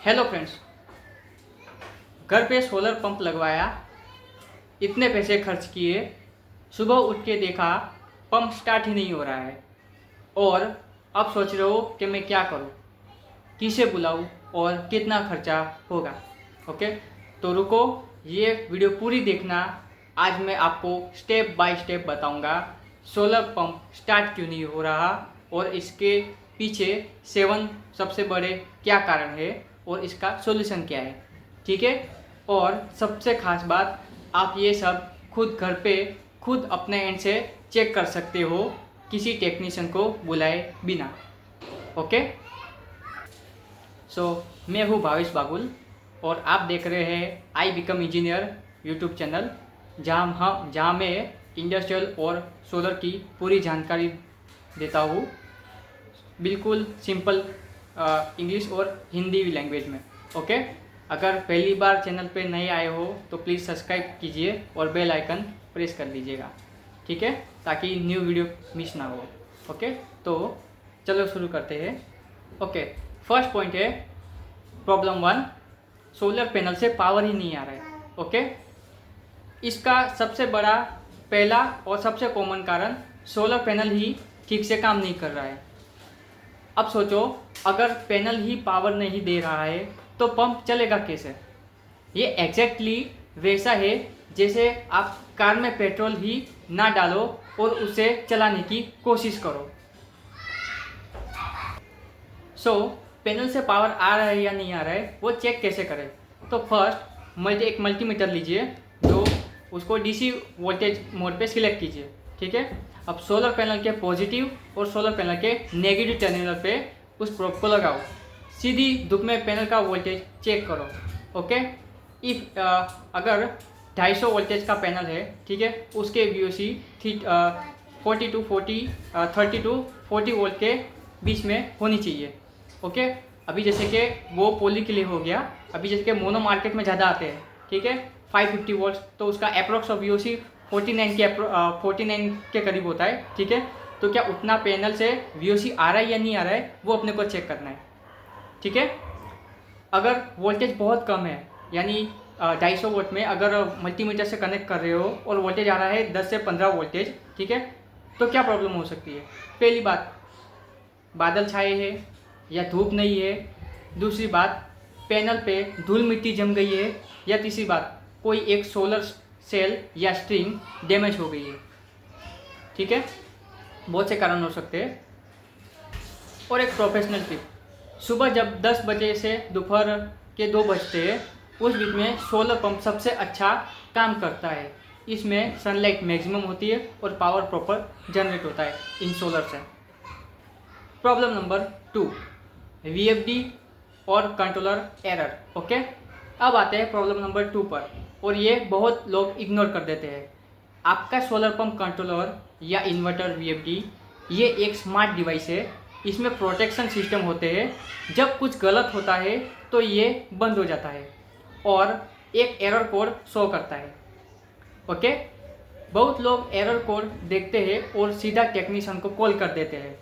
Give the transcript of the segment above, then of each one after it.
Hello friends, घर पे solar pump लगवाया, इतने पैसे खर्च किए, सुबह उठ के देखा पंप स्टार्ट ही नहीं हो रहा है। और अब सोच रहे हो कि मैं क्या करूं, किसे बुलाऊं और कितना खर्चा होगा। ओके, तो रुको, ये वीडियो पूरी देखना। आज मैं आपको स्टेप बाय स्टेप बताऊंगा सोलर पंप स्टार्ट क्यों नहीं हो रहा और इसके पीछे 7 सबसे बड़े क्या कारण है और इसका सॉल्यूशन क्या है। ठीक है, और सबसे खास बात, आप ये सब खुद घर पे खुद अपने एंड से चेक कर सकते हो, किसी टेक्नीशियन को बुलाए बिना। ओके, मैं हूँ भावेश बागुल और आप देख रहे हैं I become engineer YouTube channel, जहाँ मैं इंडस्ट्रियल और सोलर की पूरी जानकारी देता हूँ, बिल्कुल सिंपल इंग्लिश और हिंदी लैंग्वेज में। ओके, अगर पहली बार चैनल पे नए आए हो तो प्लीज़ सब्सक्राइब कीजिए और बेल आइकन प्रेस कर लीजिएगा, ठीक है, ताकि न्यू वीडियो मिस ना हो। ओके, तो चलो शुरू करते हैं। ओके, फर्स्ट पॉइंट है प्रॉब्लम 1, सोलर पैनल से पावर ही नहीं आ रहा है। ओके, इसका सबसे बड़ा पहला और सबसे कॉमन कारण सोलर पैनल ही ठीक से काम नहीं कर रहा है। अब सोचो, अगर पैनल ही पावर नहीं दे रहा है तो पंप चलेगा कैसे। ये एग्जैक्टली वैसा है जैसे आप कार में पेट्रोल ही ना डालो और उसे चलाने की कोशिश करो। पैनल से पावर आ रहा है या नहीं आ रहा है वो चेक कैसे करें। तो फर्स्ट एक मल्टीमीटर लीजिए, जो उसको डीसी वोल्टेज मोड पे सिलेक्ट कीजिए। ठीक है, अब सोलर पैनल के पॉजिटिव और सोलर पैनल के नेगेटिव टर्मिनल पे उस प्रोब को लगाओ, सीधी धूप में पैनल का वोल्टेज चेक करो। ओके, अगर 250 वोल्टेज का पैनल है, ठीक है, उसके VOC 30 टू 40 वोल्ट के बीच में होनी चाहिए। ओके, अभी जैसे कि वो पोली के लिए हो गया, अभी जैसे कि मोनो मार्केट में ज़्यादा आते हैं, ठीक है, 550 वोल्ट, तो उसका अप्रोक्स VOC 49 के करीब होता है। ठीक है, तो क्या उतना पैनल से VOC आ रहा है या नहीं आ रहा है वो अपने को चेक करना है। ठीक है, अगर वोल्टेज बहुत कम है, यानी 250 वोल्ट में अगर मल्टीमीटर से कनेक्ट कर रहे हो और वोल्टेज आ रहा है 10 से 15 वोल्टेज, ठीक है, तो क्या प्रॉब्लम हो सकती है। पहली बात, बादल छाए हैं या धूप नहीं है। दूसरी बात, पैनल पे धूल मिट्टी जम गई है। या तीसरी बात, कोई एक सोलर सेल या स्ट्रिंग डैमेज हो गई है। ठीक है, बहुत से कारण हो सकते हैं। और एक प्रोफेशनल टिप, सुबह जब 10 बजे से दोपहर के 2 बजते हैं, उस बीच में सोलर पंप सबसे अच्छा काम करता है। इसमें सनलाइट मैक्सिमम होती है और पावर प्रॉपर जनरेट होता है इन सोलर से। प्रॉब्लम नंबर 2, VFD और कंट्रोलर एरर। ओके, अब आते हैं प्रॉब्लम नंबर 2 पर, और ये बहुत लोग इग्नोर कर देते हैं। आपका सोलर पंप कंट्रोलर या इन्वर्टर VFD ये एक स्मार्ट डिवाइस है। इसमें प्रोटेक्शन सिस्टम होते हैं। जब कुछ गलत होता है तो ये बंद हो जाता है और एक एरर कोड शो करता है। ओके, बहुत लोग एरर कोड देखते हैं और सीधा टेक्नीशियन को कॉल कर देते हैं,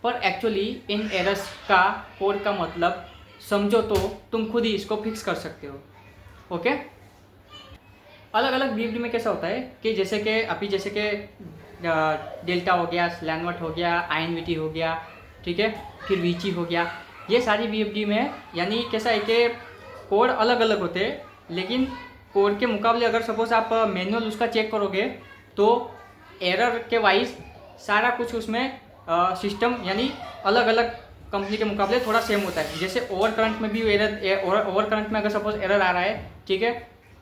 पर एक्चुअली इन एरर्स का कोड का मतलब समझो तो तुम खुद ही इसको फिक्स कर सकते हो। ओके, अलग अलग VFD में कैसा होता है कि जैसे कि डेल्टा हो गया, स्लैनवर्ट हो गया, INVT हो गया, ठीक है, फिर वीची हो गया। ये सारी VFD में यानी कैसा है कि कोड अलग अलग होते हैं, लेकिन कोड के मुकाबले अगर सपोज आप मैनुअल उसका चेक करोगे तो एरर के वाइज सारा कुछ उसमें सिस्टम यानी अलग अलग कंपनी के मुकाबले थोड़ा सेम होता है। जैसे ओवर करंट में भी ओवर करंट में अगर सपोज एरर आ रहा है, ठीक है,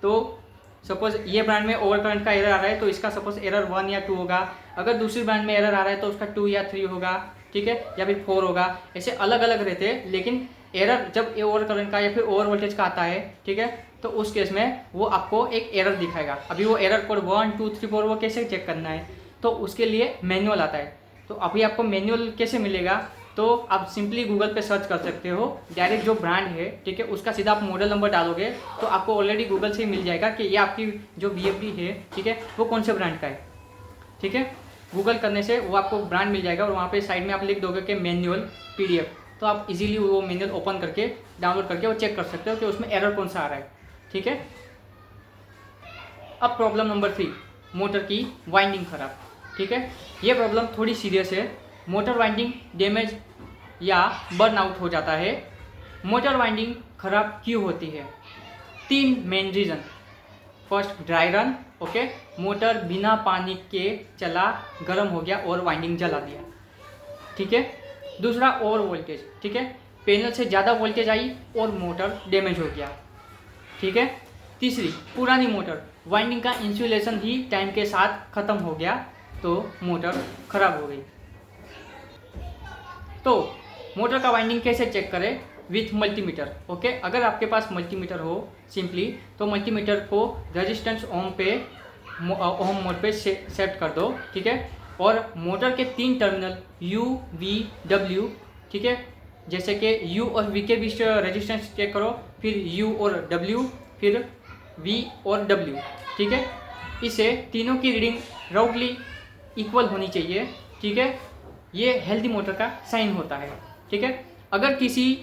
तो सपोज ये ब्रांड में ओवर करंट का एरर आ रहा है तो इसका सपोज एरर 1 या 2 होगा। अगर दूसरी ब्रांड में एरर आ रहा है तो उसका 2 या 3 होगा, ठीक है, या फिर 4 होगा। ऐसे अलग अलग रहते हैं, लेकिन एरर जब ओवर करंट का या फिर ओवर वोल्टेज का आता है, ठीक है, तो उस केस में वो आपको एक एरर दिखाएगा। अभी वो एरर कोड 1 2 3 4 वो कैसे चेक करना है, तो उसके लिए मैनुअल आता है। तो अभी आपको मैनुअल कैसे मिलेगा, तो आप सिंपली गूगल पे सर्च कर सकते हो, डायरेक्ट जो ब्रांड है, ठीक है, उसका सीधा आप मॉडल नंबर डालोगे तो आपको ऑलरेडी गूगल से ही मिल जाएगा कि ये आपकी जो VFD है, ठीक है, वो कौन से ब्रांड का है। ठीक है, गूगल करने से वो आपको ब्रांड मिल जाएगा और वहाँ पे साइड में आप लिख दोगे कि मैनुअल PDF, तो आप इजीली वो मैनुअल ओपन करके डाउनलोड करके वो चेक कर सकते हो कि उसमें एरर कौन सा आ रहा है। ठीक है। अब प्रॉब्लम नंबर 3, मोटर की वाइंडिंग खराब। ठीक है, ये प्रॉब्लम थोड़ी सीरियस है। मोटर वाइंडिंग डैमेज या बर्न आउट हो जाता है। मोटर वाइंडिंग खराब क्यों होती है? 3 main reason. First, dry run. Okay, motor बिना पानी के चला, गर्म हो गया और वाइंडिंग जला दिया। ठीक है। दूसरा, ओवर वोल्टेज। ठीक है, पैनल से ज़्यादा वोल्टेज आई और मोटर डैमेज हो गया। ठीक है। तीसरी, पुरानी मोटर, वाइंडिंग का इंसुलेशन ही टाइम के साथ ख़त्म हो गया तो मोटर खराब हो गई। तो मोटर का वाइंडिंग कैसे चेक करें? With multimeter. ओके, अगर आपके पास मल्टीमीटर हो सिंपली, तो मल्टीमीटर को रेजिस्टेंस ओम मोड पे सेट कर दो। ठीक है, और मोटर के 3 टर्मिनल U, V, W, ठीक है, जैसे कि U और V के बीच रेजिस्टेंस चेक करो, फिर U और W, फिर V और W। ठीक है, इसे तीनों की रीडिंग राउंडली इक्वल होनी चाहिए। ठीक है, ये हेल्दी मोटर का साइन होता है। ठीक है, अगर किसी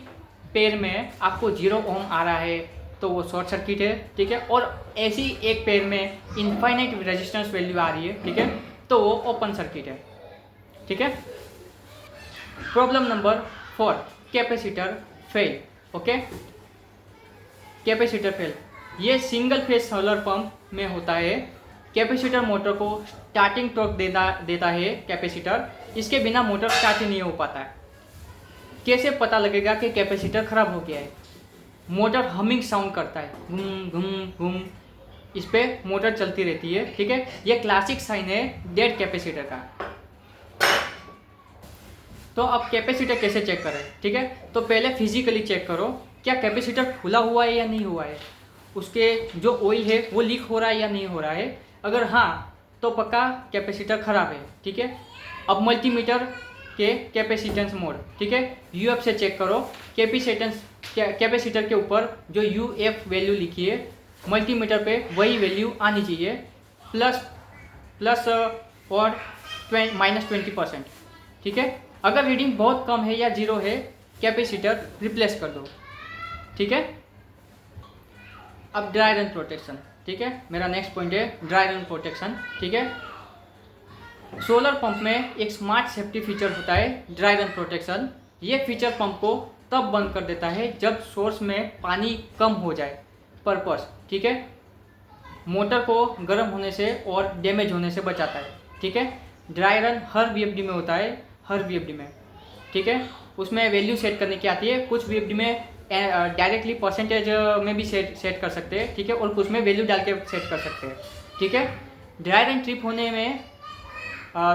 पेयर में आपको 0 ओम आ रहा है तो वो शॉर्ट सर्किट है। ठीक है, और ऐसी एक पेयर में इनफाइनाइट रेजिस्टेंस वैल्यू आ रही है, ठीक है, तो वो ओपन सर्किट है। ठीक है। Problem number 4, capacitor fail. Okay, capacitor fail ये सिंगल फेज सोलर पंप में होता है। कैपेसिटर मोटर को स्टार्टिंग टॉर्क देता है कैपेसिटर, इसके बिना मोटर स्टार्ट ही नहीं हो पाता है। कैसे पता लगेगा कि कैपेसिटर खराब हो गया है? मोटर हमिंग साउंड करता है, घूम घूम घूम, इस पे मोटर चलती रहती है। ठीक है, ये क्लासिक साइन है डेड कैपेसिटर का। तो अब कैपेसिटर कैसे चेक करें? ठीक है, तो पहले फिजिकली चेक करो क्या कैपेसिटर खुला हुआ है या नहीं हुआ है, उसके जो ऑयल है वो लीक हो रहा है या नहीं हो रहा है। अगर हाँ तो पक्का कैपेसिटर खराब है। ठीक है, अब मल्टीमीटर के कैपेसिटेंस मोड, ठीक है, UF से चेक करो। कैपेसिटर के ऊपर जो UF वैल्यू लिखी है मल्टीमीटर पे वही वैल्यू आनी चाहिए, प्लस और -20%। ठीक है, अगर रीडिंग बहुत कम है या 0 है, कैपेसिटर रिप्लेस कर दो। ठीक है। अब ड्राई रन प्रोटेक्शन। ठीक है, मेरा नेक्स्ट पॉइंट है ड्राई रन प्रोटेक्शन। ठीक है, सोलर पंप में एक स्मार्ट सेफ्टी फीचर होता है ड्राई रन प्रोटेक्शन। ये फीचर पंप को तब बंद कर देता है जब सोर्स में पानी कम हो जाए पर्पस। ठीक है, मोटर को गर्म होने से और डैमेज होने से बचाता है। ठीक है, ड्राई रन हर VFD में होता है, हर VFD में। ठीक है, उसमें वैल्यू सेट करने की आती है। कुछ VFD में डायरेक्टली परसेंटेज में भी सेट कर सकते हैं। ठीक है, और कुछ में वैल्यू डाल के सेट कर सकते हैं। ठीक है, ड्राई रन ट्रिप होने में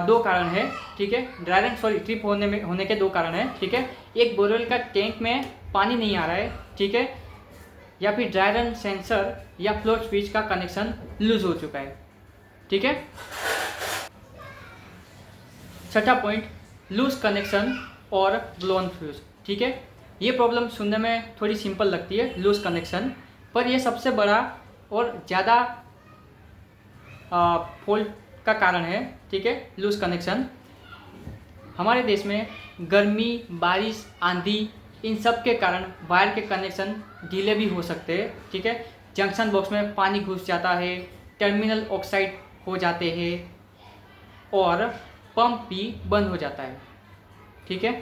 2 कारण है। ठीक है, ड्राई रन ट्रिप होने के 2 कारण है। ठीक है, एक बोरवेल का टैंक में पानी नहीं आ रहा है। ठीक है, या फिर ड्राई रन सेंसर या फ्लोट स्विच का कनेक्शन लूज हो चुका है। ठीक है। छठा पॉइंट, लूज कनेक्शन और ब्लोन फ्यूज। ठीक है, ये प्रॉब्लम सुनने में थोड़ी सिंपल लगती है, लूज कनेक्शन, पर यह सबसे बड़ा और ज़्यादा फॉल्ट का कारण है। ठीक है, लूज कनेक्शन। हमारे देश में गर्मी, बारिश, आंधी, इन सब के कारण वायर के कनेक्शन ढीले भी हो सकते हैं। ठीक है, जंक्शन बॉक्स में पानी घुस जाता है, टर्मिनल ऑक्साइड हो जाते हैं और पंप भी बंद हो जाता है। ठीक है,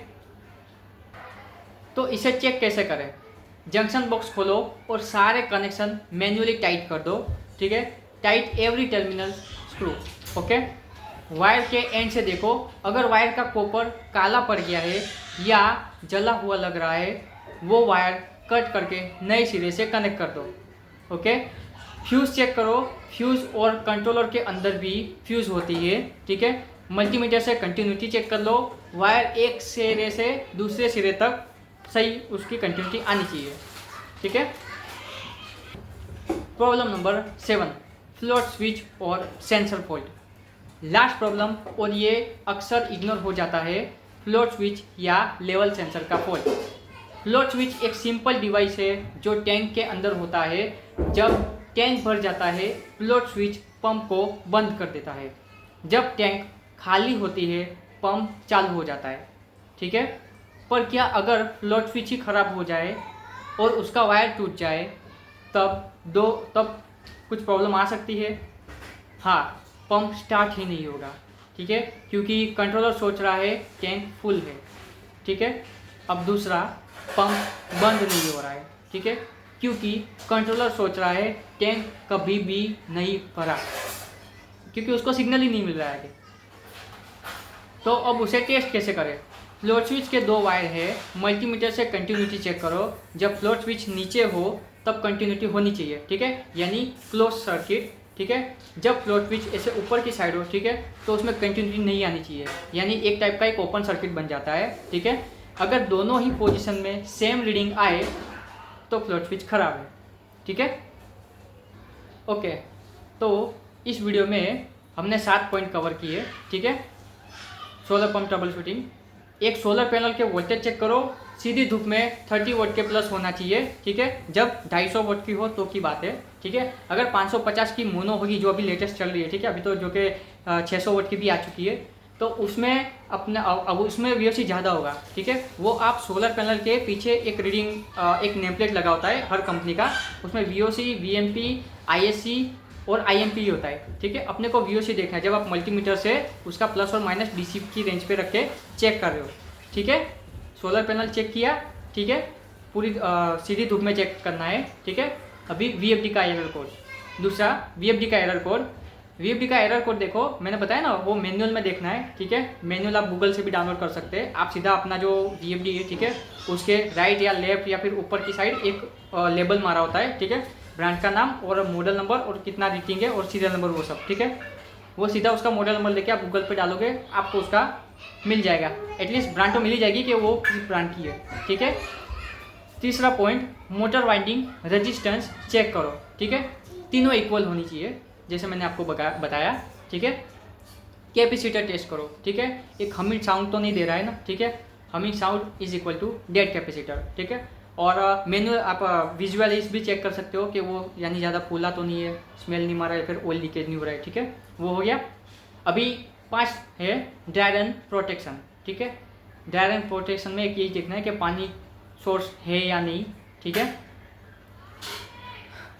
तो इसे चेक कैसे करें? जंक्शन बॉक्स खोलो और सारे कनेक्शन मैन्युअली टाइट कर दो। ठीक है, tight every terminal screw. Okay, wire के एंड से देखो, अगर वायर का कॉपर काला पड़ गया है या जला हुआ लग रहा है, वो वायर कट करके नए सिरे से कनेक्ट कर दो। ओके, फ्यूज़ चेक करो, फ्यूज़ और कंट्रोलर के अंदर भी फ्यूज़ होती है। ठीक है, मल्टीमीटर से कंटिन्यूटी चेक कर लो, वायर एक सिरे से दूसरे सिरे तक सही उसकी कंटिन्यूटी आनी चाहिए। ठीक है। प्रॉब्लम नंबर 7, फ्लोट स्विच और सेंसर फॉल्ट। लास्ट प्रॉब्लम, और ये अक्सर इग्नोर हो जाता है, फ्लोट स्विच या लेवल सेंसर का फॉल्ट। फ्लोट स्विच एक सिंपल डिवाइस है जो टैंक के अंदर होता है। जब टैंक भर जाता है, फ्लोट स्विच पंप को बंद कर देता है। जब टैंक खाली होती है, पंप चालू हो जाता है। ठीक है, पर क्या अगर फ्लोट स्विच ही ख़राब हो जाए और उसका वायर टूट जाए तब कुछ प्रॉब्लम आ सकती है। हाँ, पंप स्टार्ट ही नहीं होगा, ठीक है, क्योंकि कंट्रोलर सोच रहा है टैंक फुल है, ठीक है। अब दूसरा, पंप बंद नहीं हो रहा है, ठीक है, क्योंकि कंट्रोलर सोच रहा है टैंक कभी भी नहीं भरा, क्योंकि उसको सिग्नल ही नहीं मिल रहा है। तो अब उसे टेस्ट कैसे करें? फ्लोट स्विच के 2 वायर है, मल्टीमीटर से कंटिन्यूटी चेक करो। जब फ्लोट स्विच नीचे हो तब कंटिन्यूटी होनी चाहिए, ठीक है, यानी क्लोज सर्किट, ठीक है। जब फ्लोट स्विच ऐसे ऊपर की साइड हो, ठीक है, तो उसमें कंटिन्यूटी नहीं आनी चाहिए, यानी एक टाइप का एक ओपन सर्किट बन जाता है, ठीक है। अगर दोनों ही पोजीशन में सेम रीडिंग आए तो फ्लोट स्विच खराब है, ठीक है। ओके, तो इस वीडियो में हमने 7 पॉइंट कवर किए, ठीक है। सोलर पंप ट्रबल शूटिंग, एक सोलर पैनल के वोल्टेज चेक करो, सीधी धूप में 30 वोल्ट के प्लस होना चाहिए, ठीक है। जब 250 वोल्ट की हो तो की बात है, ठीक है। अगर 550 की मोनो होगी, जो अभी लेटेस्ट चल रही है, ठीक है, अभी तो जो कि 600 वोल्ट की भी आ चुकी है, तो उसमें अब उसमें VOC ज़्यादा होगा, ठीक है। वो आप सोलर पैनल के पीछे एक रीडिंग एक नेम प्लेट लगा होता है हर कंपनी का, उसमें VOC, VMP, ISC और IMP होता है, ठीक है। अपने को VOC देखना है जब आप मल्टीमीटर से उसका प्लस और माइनस DC की रेंज पे रख के चेक कर रहे हो, ठीक है। सोलर पैनल चेक किया, ठीक है, पूरी सीधी धूप में चेक करना है, ठीक है। अभी VFD का एरर कोड, दूसरा VFD का एरर कोड, VFD का एरर कोड देखो, मैंने बताया ना, वो मैनुअल में देखना है, ठीक है। मैनुअल आप गूगल से भी डाउनलोड कर सकते हैं। आप सीधा अपना जो VFD है, ठीक है, उसके राइट या लेफ्ट या फिर ऊपर की साइड एक लेबल मारा होता है, ठीक है, ब्रांड का नाम और मॉडल नंबर और कितना रेटिंग है और सीरियल नंबर, वो सब, ठीक है। वो सीधा उसका मॉडल नंबर लेके आप गूगल पे डालोगे, आपको उसका मिल जाएगा, एटलीस्ट ब्रांड तो मिल ही जाएगी कि वो किस ब्रांड की है, ठीक है। तीसरा point, motor winding resistance check करो, ठीक है, तीनों इक्वल होनी चाहिए, जैसे मैंने आपको बताया, ठीक है। कैपेसिटर टेस्ट करो, ठीक है, एक हमिंग साउंड तो नहीं दे रहा है ना, ठीक है, humming sound is equal to dead capacitor, ठीक है। और मैनुअल आप विजुअलाइज भी चेक कर सकते हो कि वो यानी ज़्यादा फूला तो नहीं है, स्मेल नहीं मारा है, फिर ऑयल लीकेज नहीं हो रहा है, ठीक है, वो हो गया। अभी 5 है ड्राई रन प्रोटेक्शन, ठीक है। ड्राई रन प्रोटेक्शन में एक यही देखना है कि पानी सोर्स है या नहीं, ठीक है।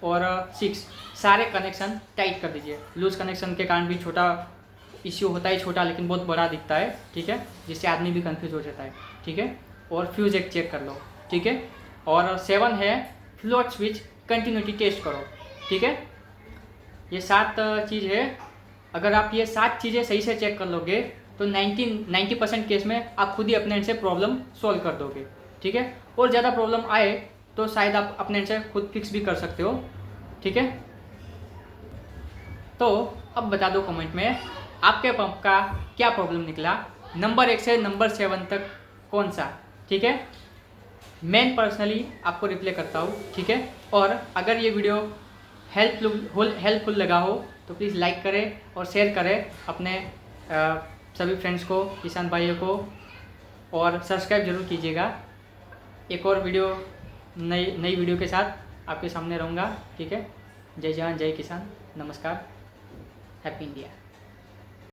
और 6, सारे कनेक्शन टाइट कर दीजिए। लूज कनेक्शन के कारण भी छोटा इश्यू होता है, छोटा लेकिन बहुत बड़ा दिखता है, ठीक है, जिससे आदमी भी कंफ्यूज हो जाता है, ठीक है। और फ्यूज एक चेक कर लो, ठीक है। और 7 है फ्लोट स्विच कंटिन्यूटी टेस्ट करो, ठीक है। ये 7 चीज़ है। अगर आप ये 7 चीज़ें सही से चेक कर लोगे तो 90% केस में आप खुद ही अपने एंड से प्रॉब्लम सॉल्व कर दोगे, ठीक है। और ज़्यादा प्रॉब्लम आए तो शायद आप अपने एंड से खुद फिक्स भी कर सकते हो, ठीक है। तो अब बता दो कमेंट में आपके पंप का क्या प्रॉब्लम निकला, नंबर 1 से नंबर 7 तक कौन सा, ठीक है। मैं पर्सनली आपको रिप्लाई करता हूँ, ठीक है। और अगर ये वीडियो हेल्पफुल लगा हो तो प्लीज़ लाइक करें और शेयर करें अपने सभी फ्रेंड्स को, किसान भाइयों को, और सब्सक्राइब जरूर कीजिएगा। एक और वीडियो नई वीडियो के साथ आपके सामने रहूँगा, ठीक है। जय जवान जय किसान, नमस्कार, हैप्पी इंडिया।